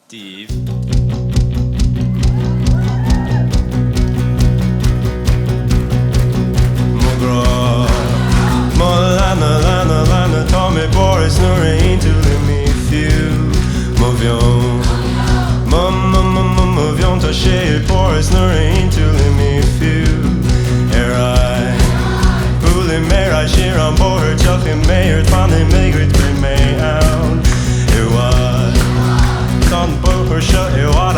Steve. Lana, ta mig bara snurra in till min fjul. Movion, ta tjejer bara snurra in till min fjul. Huli mera kiran boher tjockin meir tvanni megrit bry mig out. Tan boher shut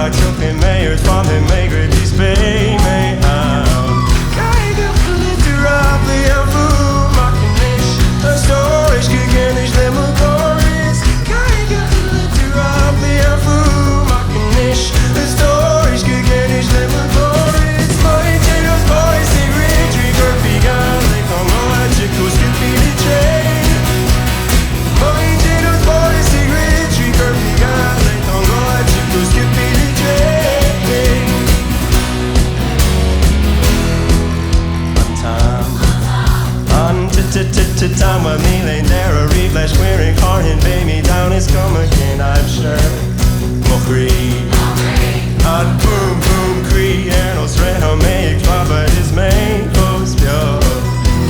ak tjockin meir tvanni megrit is bry mig out. Kajga lite rabli av makinish. A storage gigenish lemon goris. Kajga lite rabli av makinish. A storage gigenish lemon goris. My Janos boys cigarette trigger began. They come on chico skippy the train. My Janos boys cigarette trigger began. They come on chico skippy the train. Time with me lane there a reflash wearing car and pay me down is come again I'm sure Mohri At boom boom cree and no straight on me but it's me goes pure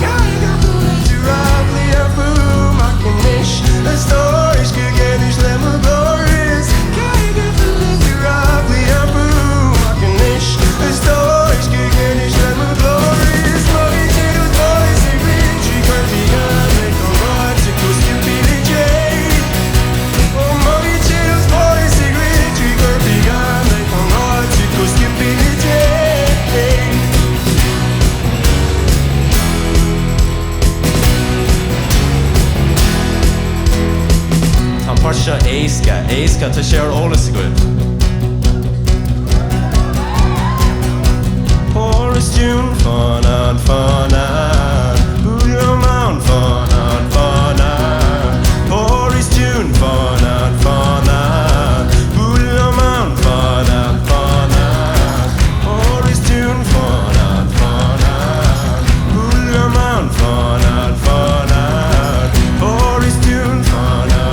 Kajga to rabli a boom I can ish a storage could get ish lemon glorious Kajga to rabli a boom I can ish a storage could get ish lemon glorious Money to the boys a green tree could be Parsha Eiska to share all is good. Forest June, fun on. Julio Mount, fun on. Forest June, fun on. Julio Mount, fun on. Forest June, fun on. Julio Mount, fun on. Forest June, fun on.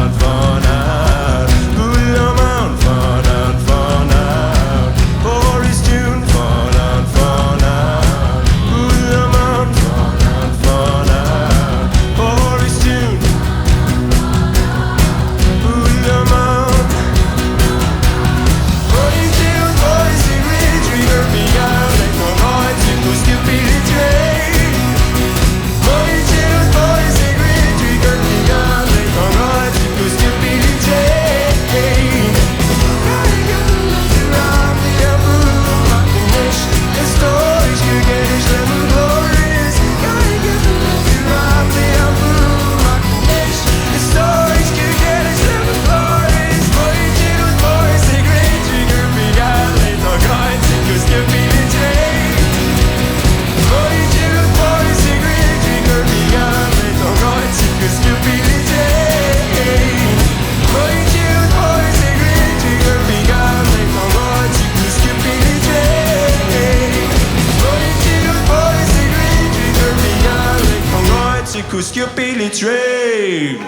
Billy Trade.